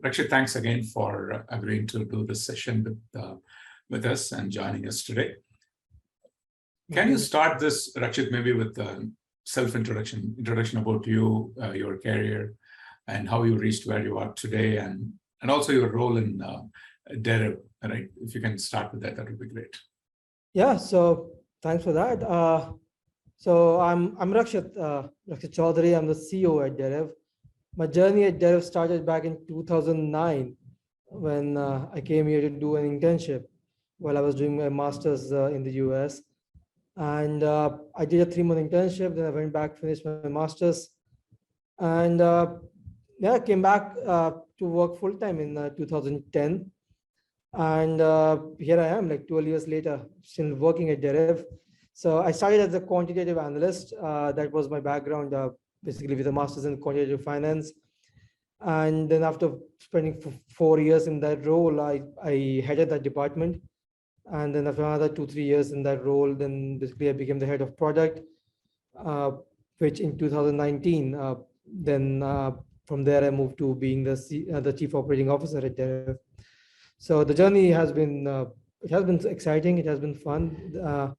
Rakshit, thanks again for agreeing to do this session with us and joining us today. Can you start this, Rakshit, maybe with introduction about you, your career, and how you reached where you are today, and also your role in Deriv, right? If you can start with that, that would be great. Yeah, so thanks for that. So I'm Rakshit Choudhary. I'm the COO at Deriv. My journey at Deriv started back in 2009 when I came here to do an internship while I was doing my master's in the US. And I did a 3-month internship. Then I went back, finished my master's, and I came back to work full time in 2010. And here I am, like 12 years later, still working at Deriv. So I started as a quantitative analyst. That was my background, basically with a master's in quantitative finance. And then after spending 4 years in that role, I headed that department. And then after another 2-3 years in that role, then basically I became the head of product, which in 2019, then from there I moved to being the chief operating officer at Deriv. So the journey has been exciting. It has been fun.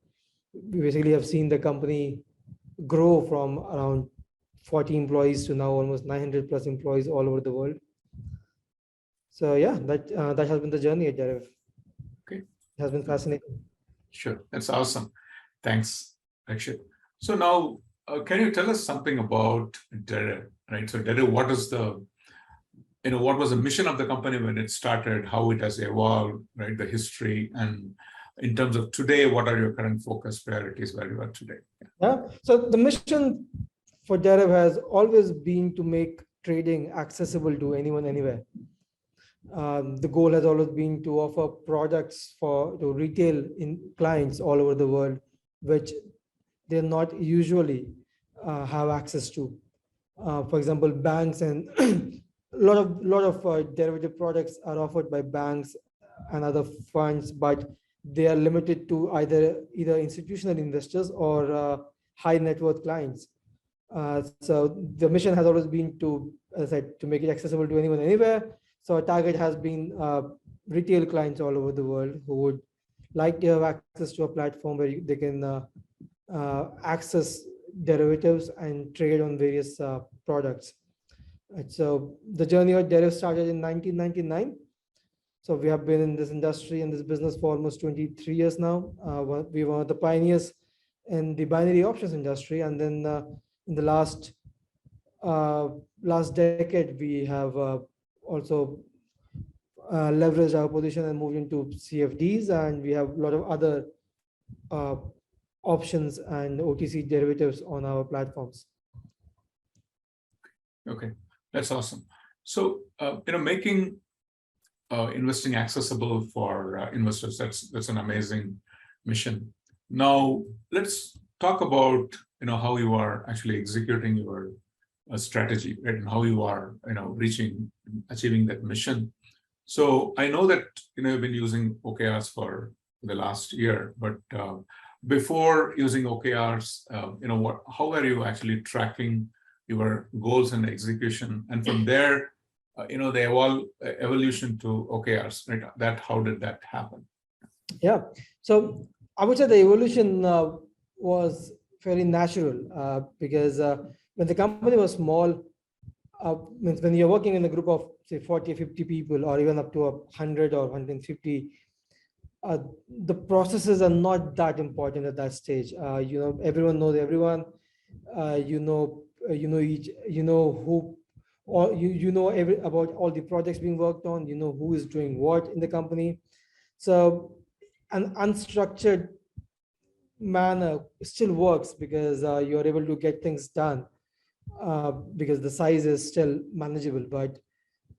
We basically have seen the company grow from around 40 employees to now almost 900 plus employees all over the world. So yeah, that has been the journey at Deriv. Okay, it has been fascinating. Sure, that's awesome. Thanks, Rakshit. So now, can you tell us something about Deriv? Right. So Deriv, what was the mission of the company when it started, how it has evolved, right? The history, and in terms of today, what are your current focus priorities where you are today? Yeah. So the mission for Deriv has always been to make trading accessible to anyone, anywhere. The goal has always been to offer products to retail clients all over the world, which they're not usually have access to. For example, banks and a lot of derivative products are offered by banks and other funds, but they are limited to either institutional investors or high net worth clients. So the mission has always been to, as I said, to make it accessible to anyone, anywhere. So our target has been retail clients all over the world who would like to have access to a platform where they can access derivatives and trade on various products. Right. So the journey of Deriv started in 1999. So we have been in this industry and this business for almost 23 years now. We were the pioneers in the binary options industry, and then in the last decade, we have also leveraged our position and moved into CFDs, and we have a lot of other options and OTC derivatives on our platforms. Okay, that's awesome. So making investing accessible for investors, that's an amazing mission. Now let's talk about how you are actually executing your strategy, right? And how you are achieving that mission. So I know that you've been using OKRs for the last year, but before using OKRs, how are you actually tracking your goals and execution? And from there, the evolution to OKRs, right? How did that happen? Yeah, so I would say the evolution was fairly natural because when the company was small, when you're working in a group of say 40 or 50 people, or even up to 100 or 150, the processes are not that important at that stage. Everyone knows everyone. About all the projects being worked on. You know who is doing what in the company. So an unstructured manner still works because you're able to get things done because the size is still manageable. But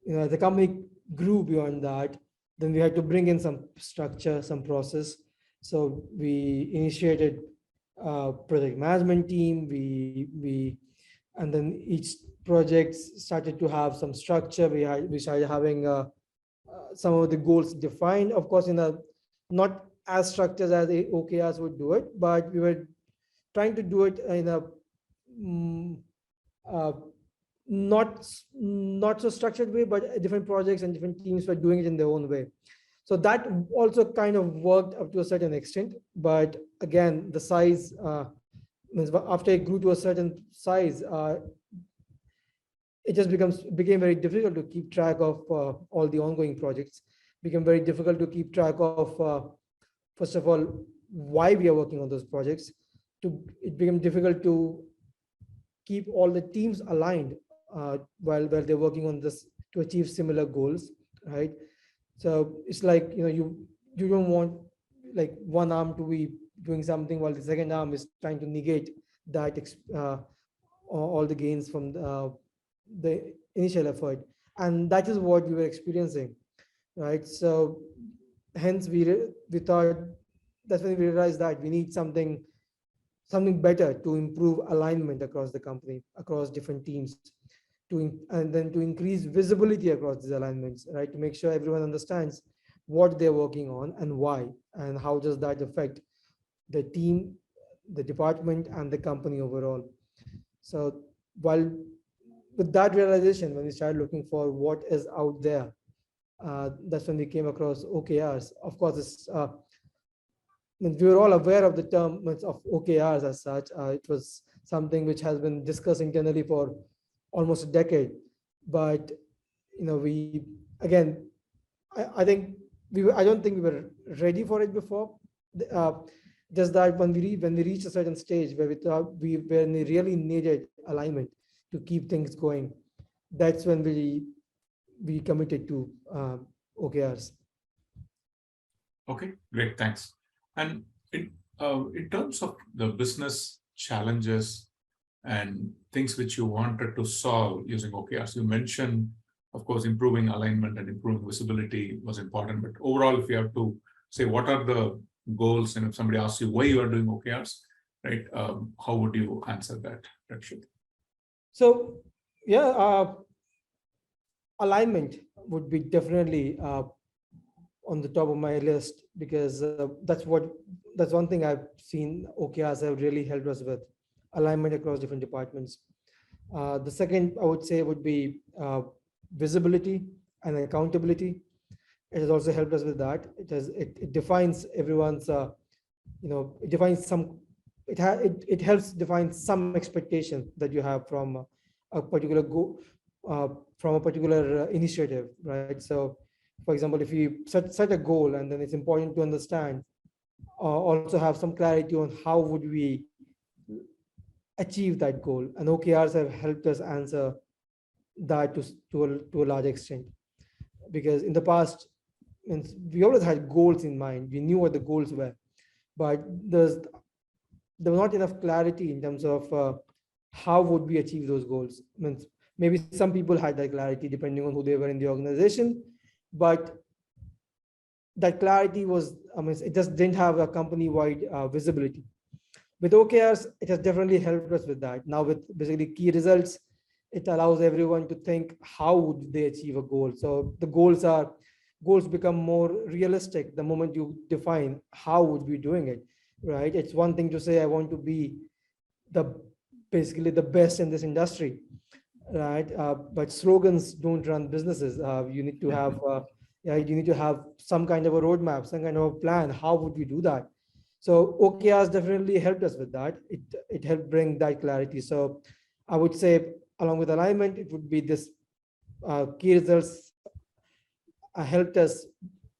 the company grew beyond that. Then we had to bring in some structure, some process. So we initiated a project management team. And then each project started to have some structure. We started having some of the goals defined, of course, not as structured as OKRs would do it, but we were trying to do it in a not so structured way, but different projects and different teams were doing it in their own way. So that also kind of worked up to a certain extent. But again, the size means after it grew to a certain size, it just became very difficult to keep track of all the ongoing projects. Became very difficult to keep track of first of all why we are working on those projects. It became difficult to keep all the teams aligned while they're working on this to achieve similar goals, right? So it's like, you don't want like one arm to be doing something while the second arm is trying to negate that all the gains from the initial effort, and that is what we were experiencing, right? So hence we thought, that's when we realized that we need something better to improve alignment across the company, across different teams, and then to increase visibility across these alignments, right? To make sure everyone understands what they're working on and why, and how does that affect the team, the department, and the company overall. So while with that realization, when we started looking for what is out there, that's when we came across OKRs. Of course, we were all aware of the term of OKRs as such. It was something which has been discussed internally for almost a decade. But we again, I think I don't think we were ready for it before. Uh, just that when we reached a certain stage where we thought when we really needed alignment to keep things going, that's when we committed to OKRs. Okay, great, thanks. And in terms of the business challenges and things which you wanted to solve using OKRs, you mentioned, of course, improving alignment and improving visibility was important. But overall, if you have to say what are the goals, and if somebody asks you why you are doing OKRs, right, how would you answer that, Rakshit? So, yeah, alignment would be definitely on the top of my list, because that's one thing I've seen OKRs have really helped us with, alignment across different departments. The second I would say would be visibility and accountability. It has also helped us with that. It defines everyone's it defines some it helps define some expectation that you have from a particular from a particular initiative, right? So for example, if you set a goal, and then it's important to understand, also have some clarity on how would we achieve that goal, and OKRs have helped us answer that to a large extent. Because in the past, we always had goals in mind, we knew what the goals were, but there was not enough clarity in terms of how would we achieve those goals. Maybe some people had that clarity depending on who they were in the organization, but that clarity was, it just didn't have a company-wide visibility. With OKRs, it has definitely helped us with that. Now with basically key results, it allows everyone to think how would they achieve a goal. So the goals become more realistic the moment you define how would we doing it, right? It's one thing to say I want to be basically the best in this industry, right? But slogans don't run businesses. You need to have you need to have some kind of a roadmap, some kind of a plan. How would we do that? So OKRs definitely helped us with that. It helped bring that clarity. So I would say, along with alignment, it would be this key results helped us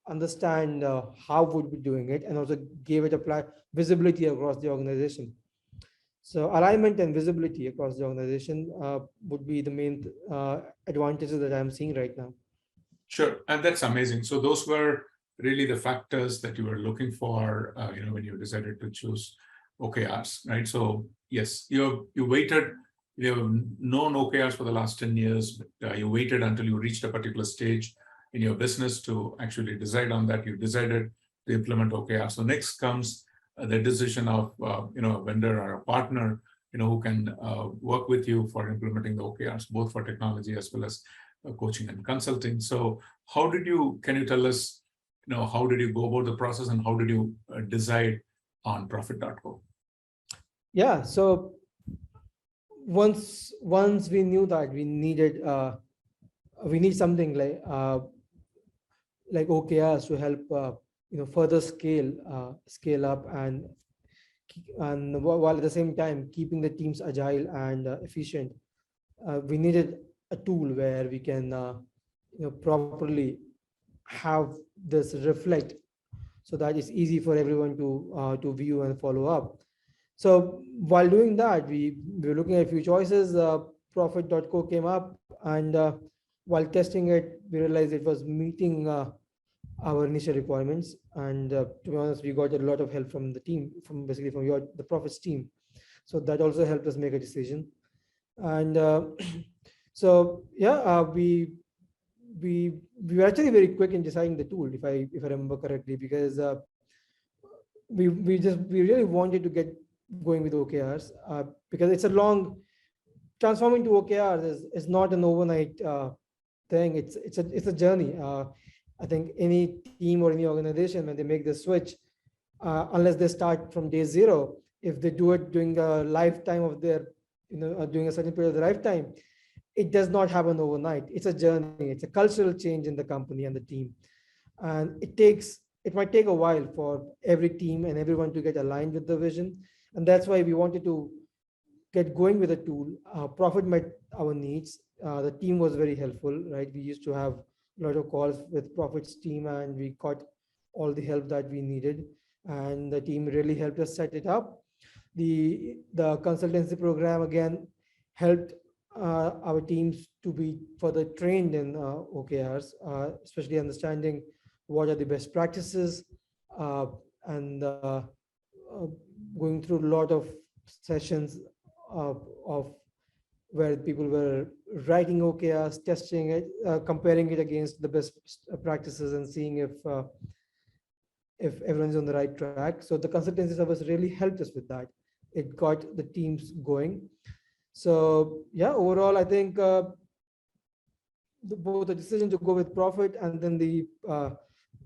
understand how would be doing it, and also gave it a visibility across the organization. So alignment and visibility across the organization would be the main advantages that I'm seeing right now. Sure, and that's amazing. So those were really the factors that you were looking for, when you decided to choose OKRs, right? So yes, you waited, you have known OKRs for the last 10 years, but you waited until you reached a particular stage in your business to actually decide on that. You decided to implement OKRs. So next comes the decision of a vendor or a partner, who can work with you for implementing the OKRs, both for technology as well as coaching and consulting. So can you tell us, how did you go about the process, and how did you decide on Profit.co? Yeah, so once we knew that we need something like OKRs to help further scale up and while at the same time keeping the teams agile and efficient. We needed a tool where we can properly have this reflect so that it's easy for everyone to view and follow up. So while doing that, we were looking at a few choices. Profit.co came up, and while testing it, we realized it was meeting our initial requirements. And to be honest, we got a lot of help from the team, from basically from the Profits team. So that also helped us make a decision. And so yeah, we were actually very quick in deciding the tool, if I remember correctly, because we really wanted to get going with OKRs because it's a long transforming to OKRs is not an overnight thing. It's a journey. I think any team or any organization, when they make the switch, unless they start from day zero, if they do it during a lifetime of their, during a certain period of their lifetime, it does not happen overnight. It's a journey. It's a cultural change in the company and the team, and it might take a while for every team and everyone to get aligned with the vision. And that's why we wanted to get going with a tool. Profit met our needs. The team was very helpful, right? We used to have a lot of calls with Profit's team, and we got all the help that we needed. And the team really helped us set it up. The consultancy program again helped our teams to be further trained in OKRs, especially understanding what are the best practices, and going through a lot of sessions of where people were writing OKRs, testing it, comparing it against the best practices, and seeing if everyone's on the right track. So the consultancy service really helped us with that. It got the teams going. So yeah, overall, I think both the decision to go with Profit and then the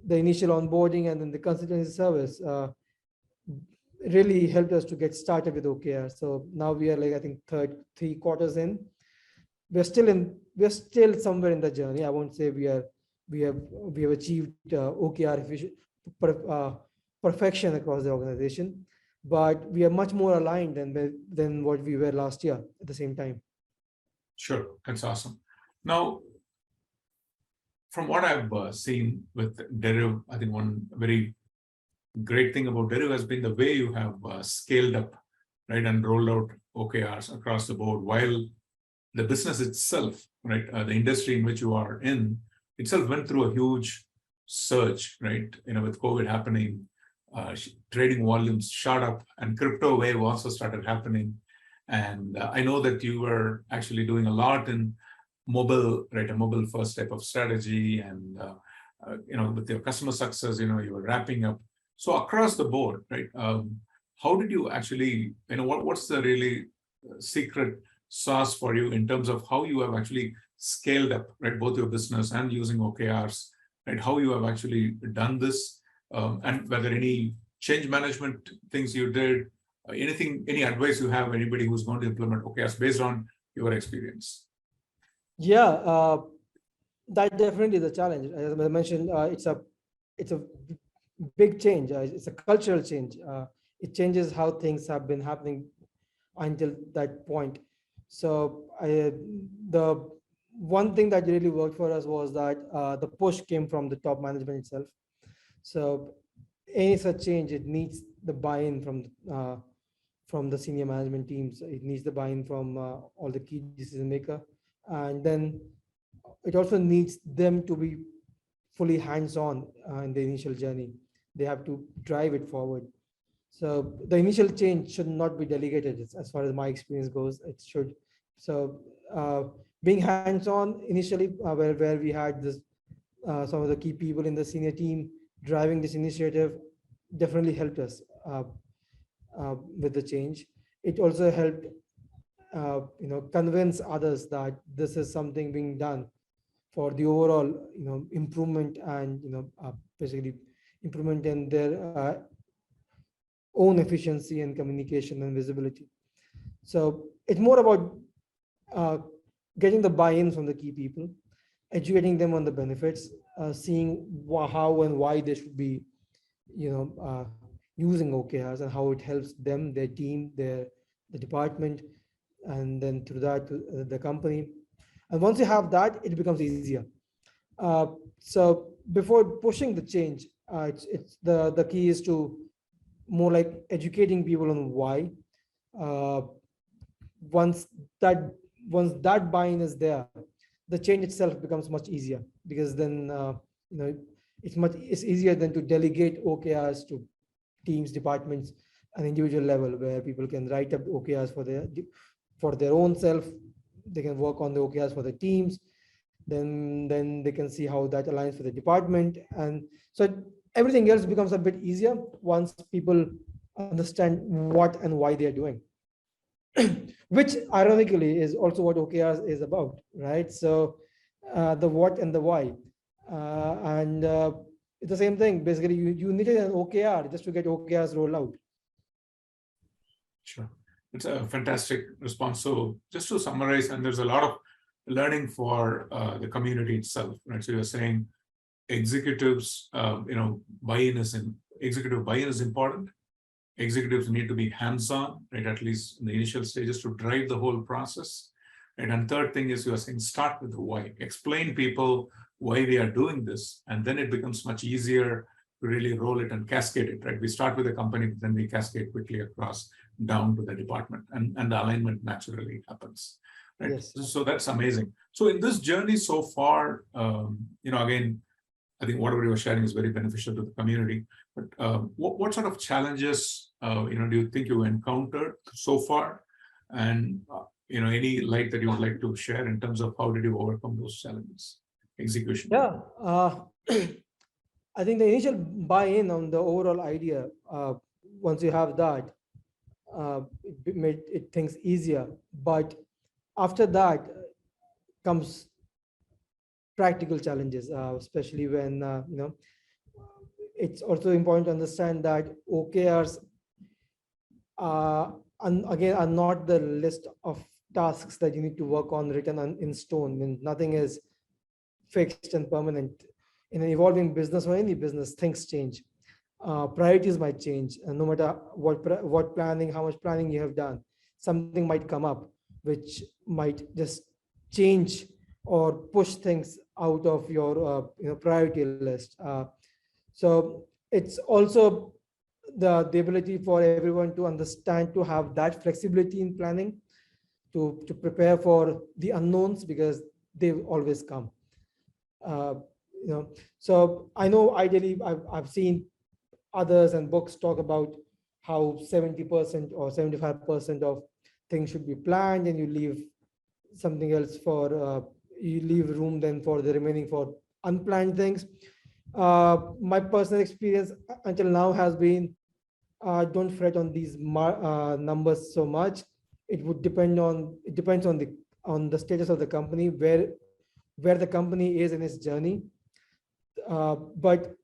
initial onboarding and then the consultancy service really helped us to get started with OKR. So now we are I think 3 quarters in. We're still somewhere in the journey. I won't say we have achieved OKR perfection across the organization, but we are much more aligned than what we were last year at the same time. Sure, that's awesome. Now, from what I've seen with Deriv, I think one very great thing about Deriv has been the way you have scaled up, right, and rolled out OKRs across the board, while the business itself, right, the industry in which you are in itself went through a huge surge, right? With COVID happening, trading volumes shot up, and crypto wave also started happening. And I know that you were actually doing a lot in mobile, right, a mobile first type of strategy, and with your customer success, you were wrapping up. So across the board, right, how did you actually, what's the really secret sauce for you in terms of how you have actually scaled up, right, both your business and using OKRs, right, how you have actually done this, and whether any change management things you did, any advice you have, anybody who's going to implement OKRs based on your experience? Yeah, that definitely is a challenge. As I mentioned, it's a big change. It's a cultural change. It changes how things have been happening until that point. So the one thing that really worked for us was that the push came from the top management itself. So any such change, it needs the buy-in from the senior management teams. It needs the buy-in from all the key decision maker, and then it also needs them to be fully hands-on in the initial journey. They have to drive it forward. So the initial change should not be delegated, as far as my experience goes. It should. So being hands-on initially, where we had this some of the key people in the senior team driving this initiative, definitely helped us with the change. It also helped convince others that this is something being done for the overall improvement and basically improvement in their own efficiency and communication and visibility. So it's more about uh, getting the buy-in from the key people, educating them on the benefits, seeing how and why they should be, using OKRs and how it helps them, their team, the department, and then through that the company. And once you have that, it becomes easier. So before pushing the change, it's the key is to more like educating people on why. Uh, once that once that buy-in is there, the change itself becomes much easier, because then you know it's easier than to delegate OKRs to teams, departments, an individual level where people can write up OKRs for their own self. They can work on the OKRs for the teams. Then they can see how that aligns with the department, and so everything else becomes a bit easier once people understand what and why they are doing. Which ironically is also what OKRs is about, right? So the what and the why, and it's the same thing. Basically, you needed an OKR just to get OKRs rolled out. Sure. It's a fantastic response. So just to summarize, and there's a lot of learning for the community itself, right? So you're saying executives, executive buy-in is important. Executives need to be hands-on, right? At least in the initial stages to drive the whole process. Right? And third thing is you're saying start with the why. Explain people why we are doing this, and then it becomes much easier to really roll it and cascade it, right? We start with a company, but then we cascade quickly across down to the department, and the alignment naturally happens, right? Yes. So that's amazing. So in this journey so far, again, I think whatever you're sharing is very beneficial to the community. But what sort of challenges, do you think you encountered so far, and any light that you would like to share in terms of how did you overcome those challenges, execution? Yeah. I think the initial buy-in on the overall idea, once you have that, it made it things easier. But after that comes practical challenges, especially when it's also important to understand that OKRs and again are not the list of tasks that you need to work on written in stone. When nothing is fixed and permanent in an evolving business or any business, things change. Priorities might change, and no matter what planning, how much planning you have done, something might come up which might just change or push things out of your priority list. So it's also the ability for everyone to understand, to have that flexibility in planning, to prepare for the unknowns, because they always come. So I know ideally I've seen others and books talk about how 70% or 75% of things should be planned, and you leave something else you leave room then for the remaining for unplanned things. My personal experience until now has been, don't fret on these numbers so much. It depends on the status of the company, where the company is in its journey. But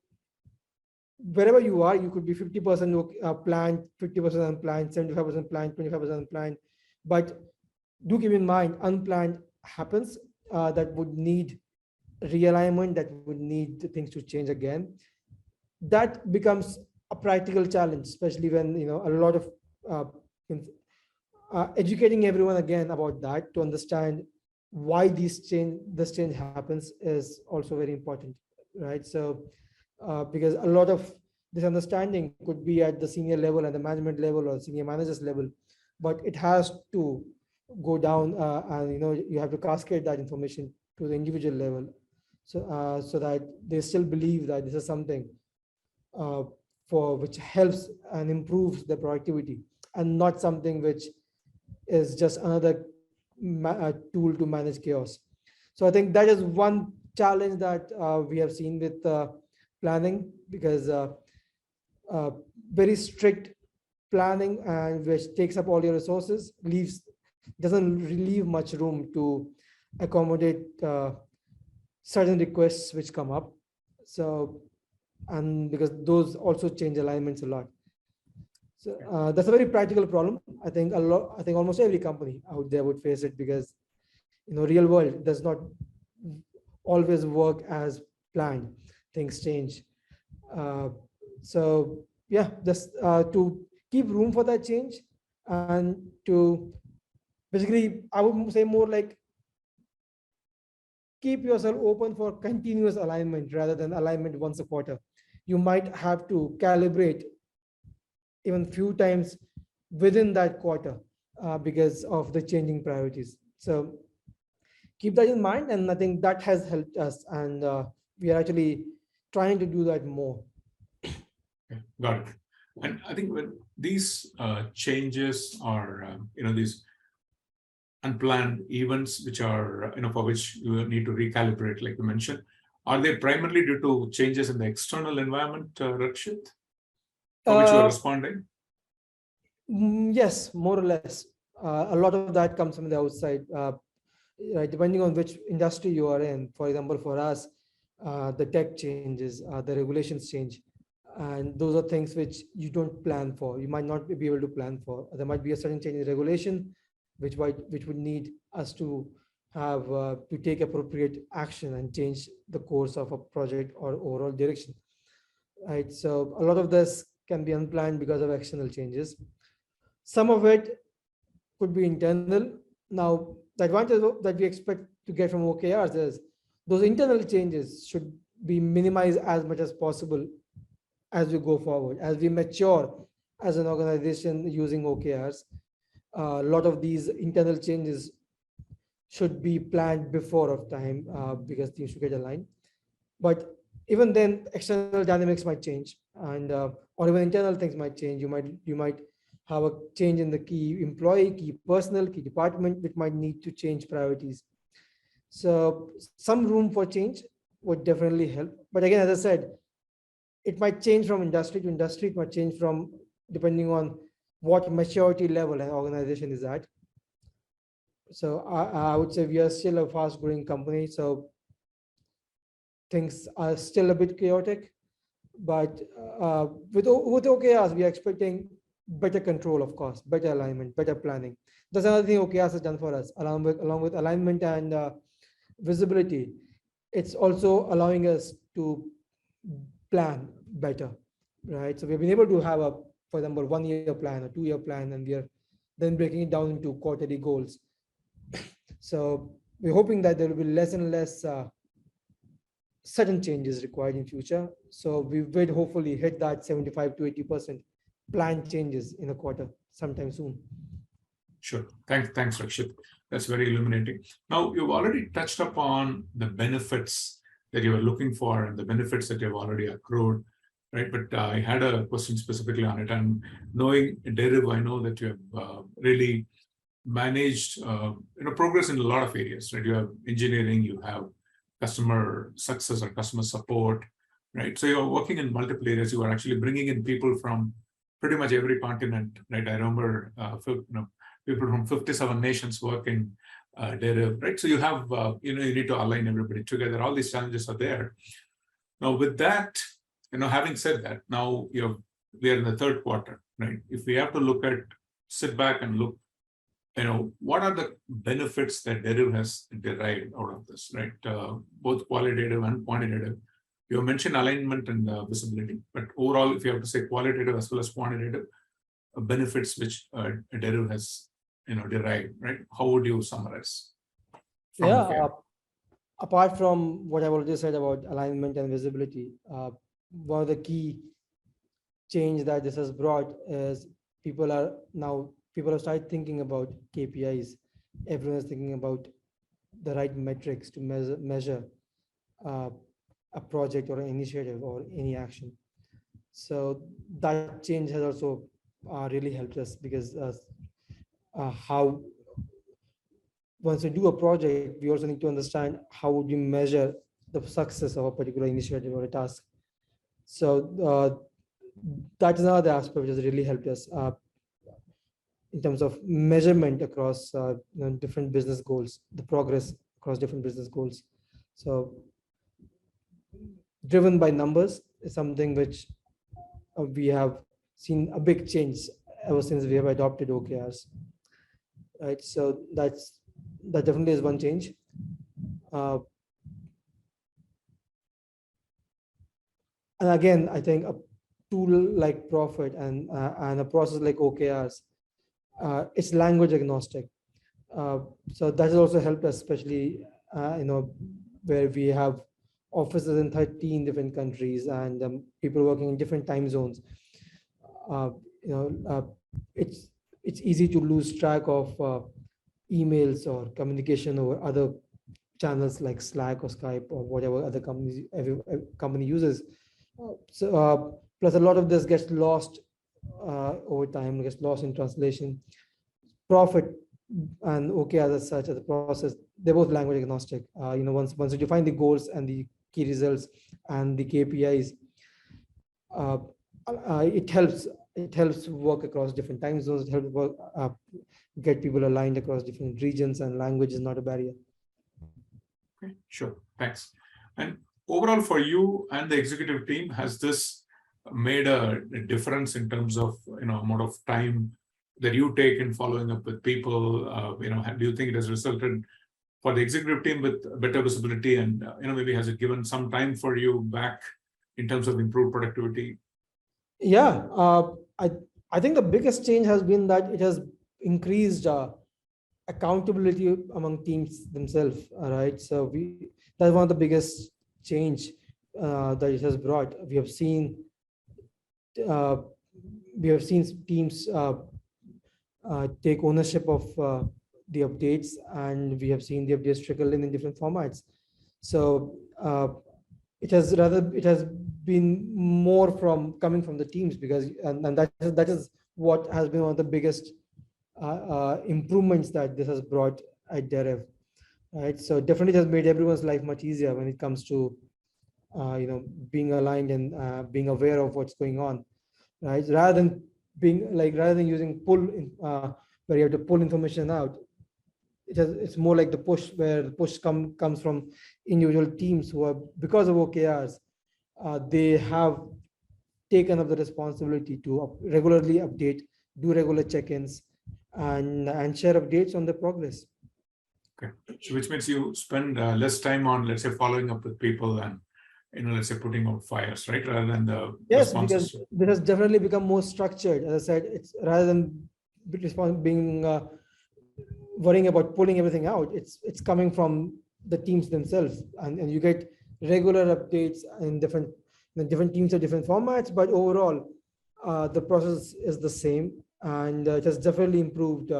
wherever you are, you could be 50% planned, 50% unplanned, 75% planned, 25% unplanned. But do keep in mind, unplanned happens, that would need realignment, that would need things to change again. That becomes a practical challenge, especially when a lot of educating everyone again about that, to understand why this change happens, is also very important, right? So because a lot of this understanding could be at the senior level, at the management level, or senior managers level, but it has to go down, and you have to cascade that information to the individual level, so that they still believe that this is something for which helps and improves their productivity, and not something which is just another tool to manage chaos. So I think that is one challenge that we have seen with planning, because very strict planning, and which takes up all your resources, doesn't leave much room to accommodate certain requests which come up. So, and because those also change alignments a lot. So that's a very practical problem. I think I think almost every company out there would face it because real world does not always work as planned. Things change. Uh, so yeah, just to keep room for that change and to basically, I would say more like keep yourself open for continuous alignment rather than alignment once a quarter. You might have to calibrate even few times within that quarter because of the changing priorities. So keep that in mind, and I think that has helped us, and we are actually trying to do that more. Yeah, got it. And I think when these changes are, these unplanned events, which are, for which you need to recalibrate, like you mentioned, are they primarily due to changes in the external environment, Rakshit, for which you are responding? Yes, more or less. A lot of that comes from the outside. Right, depending on which industry you are in. For example, for us, the tech changes, the regulations change, and those are things which you don't plan for. You might not be able to plan for. There might be a certain change in regulation, which would need us to have to take appropriate action and change the course of a project or overall direction. Right. So a lot of this can be unplanned because of external changes. Some of it could be internal. Now, the advantage that we expect to get from OKRs is those internal changes should be minimized as much as possible as we go forward, as we mature as an organization using OKRs. A lot of these internal changes should be planned before of time because things should get aligned. But even then, external dynamics might change, and or even internal things might change. You might have a change in the key employee, key personnel, key department, which might need to change priorities. So some room for change would definitely help. But again, as I said, it might change from industry to industry. It might change from depending on what maturity level an organization is at. So I would say we are still a fast growing company. So things are still a bit chaotic, but with OKRs, we are expecting better control of cost, better alignment, better planning. That's another thing OKRs has done for us, along with alignment and visibility. It's also allowing us to plan better, right? So we've been able to have for example, 1 year plan, a 2 year plan, and we are then breaking it down into quarterly goals. So we're hoping that there will be less and less sudden changes required in future. So we will hopefully hit that 75 to 80% planned changes in a quarter sometime soon. Sure. Thanks, Rakshit. That's very illuminating. Now, you've already touched upon the benefits that you were looking for and the benefits that you've already accrued, right? But I had a question specifically on it. And knowing Deriv, I know that you have really managed progress in a lot of areas, right? You have engineering, you have customer success or customer support, right? So you're working in multiple areas. You are actually bringing in people from pretty much every continent, right? I remember people from 57 nations work in Deriv, right? So you have, you need to align everybody together. All these challenges are there. Now, with that, having said that, now we are in the third quarter, right? If we have to sit back and look, what are the benefits that Deriv has derived out of this, right? Both qualitative and quantitative. You mentioned alignment and visibility, but overall, if you have to say qualitative as well as quantitative benefits which Deriv has, derived, right? How would you summarize? Yeah, apart from what I've already said about alignment and visibility, one of the key change that this has brought is people have started thinking about KPIs. Everyone is thinking about the right metrics to measure a project or an initiative or any action. So that change has also really helped us because how once we do a project, we also need to understand how would we measure the success of a particular initiative or a task. So that is another aspect which has really helped us in terms of measurement across different business goals, the progress across different business goals. So driven by numbers is something which we have seen a big change ever since we have adopted OKRs. Right, so that definitely is one change. And again, I think a tool like Profit and a process like OKRs, it's language agnostic. So that has also helped us, especially where we have offices in 13 different countries and people working in different time zones. Uh, you know, it's easy to lose track of emails or communication over other channels like Slack or Skype or whatever other companies every company uses. Plus, a lot of this gets lost over time, gets lost in translation. Profit and OKRs as such as a process, they're both language agnostic. Once you define the goals and the key results and the KPIs, uh, it helps work across different time zones. It helps work get people aligned across different regions, and language is not a barrier. Okay, sure, thanks. And overall, for you and the executive team, has this made a difference in terms of amount of time that you take in following up with people? Do you think it has resulted for the executive team with better visibility, and maybe has it given some time for you back in terms of improved productivity? Yeah, I think the biggest change has been that it has increased accountability among teams themselves. All right, so that's one of the biggest change that it has brought. Uh, we have seen teams take ownership of the updates, and we have seen the updates trickle in different formats. So it has been more from coming from the teams, because and that is what has been one of the biggest improvements that this has brought at Deriv. Right, so definitely it has made everyone's life much easier when it comes to being aligned and being aware of what's going on. Right, rather than using pull where you have to pull information out, it's more like the push, where the push comes from individual teams who are, because of OKRs, they have taken up the responsibility to regularly update, do regular check-ins, and share updates on the progress. Okay, so which means you spend less time on, let's say, following up with people and let's say putting out fires, right, rather than the Yes, responses. because this has definitely become more structured. As I said, it's rather than being worrying about pulling everything out, it's coming from the teams themselves, and you get regular updates in different teams of different formats, but overall the process is the same, and it has definitely improved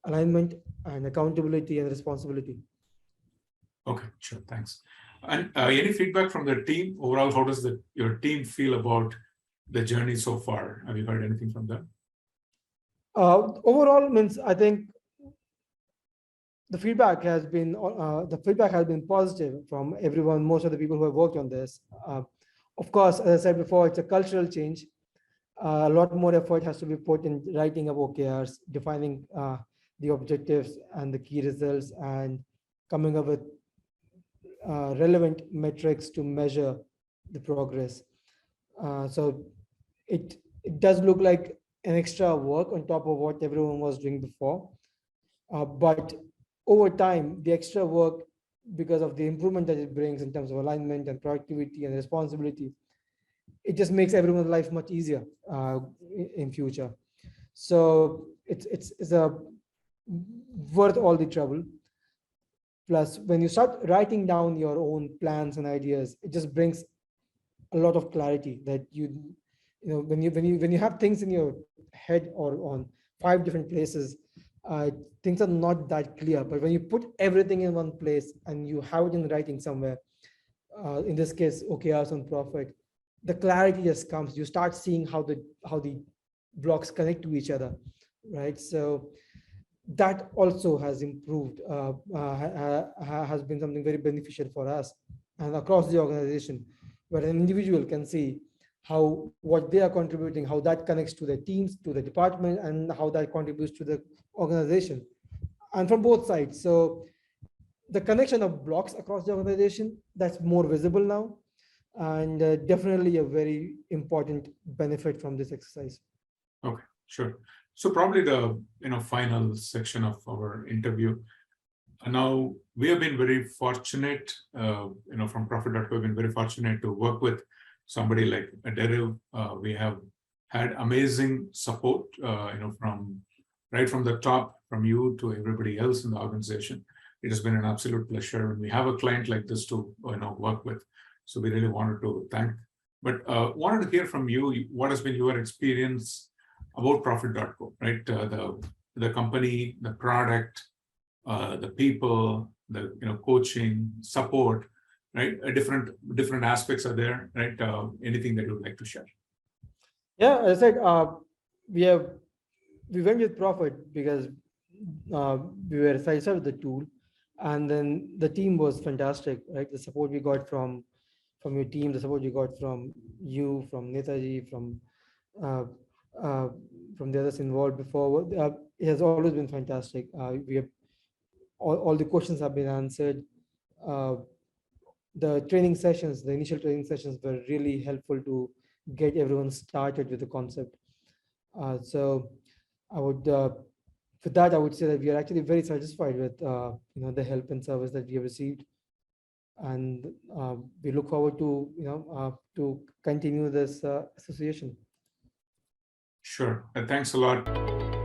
alignment and accountability and responsibility. Okay, sure, thanks. And any feedback from the team overall? How does your team feel about the journey so far? Have you heard anything from them? Overall, means I think the feedback has been positive from everyone. Most of the people who have worked on this. Of course, as I said before, it's a cultural change. A lot more effort has to be put in writing of OKRs, defining the objectives and the key results, and coming up with relevant metrics to measure the progress. So it does look like an extra work on top of what everyone was doing before. But over time, the extra work, because of the improvement that it brings in terms of alignment and productivity and responsibility, it just makes everyone's life much easier in future. So it's worth all the trouble. Plus, when you start writing down your own plans and ideas, it just brings a lot of clarity that when you have things in your head or on 5 different places, things are not that clear. But when you put everything in one place and you have it in writing somewhere, in this case OKRs on Profit, the clarity just comes. You start seeing how the blocks connect to each other, right? So that also has improved, has been something very beneficial for us and across the organization, where an individual can see what they are contributing, how that connects to the teams, to the department, and how that contributes to the organization, and from both sides. So the connection of blocks across the organization, that's more visible now. and definitely a very important benefit from this exercise. Okay, sure. So probably the final section of our interview. Now we have been very fortunate, from Profit.co, we've been very fortunate to work with somebody like Deriv. We have had amazing support, from right from the top, from you to everybody else in the organization. It has been an absolute pleasure when we have a client like this to work with. So we really wanted to thank. But wanted to hear from you. What has been your experience about Profit.co? Right, the company, the product, the people, the coaching, support, right? Different aspects are there, right? Anything that you would like to share? Yeah, as I said, we went with Profit because uh, we were satisfied with the tool, and then the team was fantastic, right? The support we got from your team, the support you got from you, from Netaji, uh, uh, from the others involved before, it has always been fantastic. We have all the questions have been answered. Uh, the training sessions, the initial training sessions were really helpful to get everyone started with the concept. So I would, for that, I would say that we are actually very satisfied with, the help and service that we have received. And we look forward to continue this association. Sure. Thanks a lot.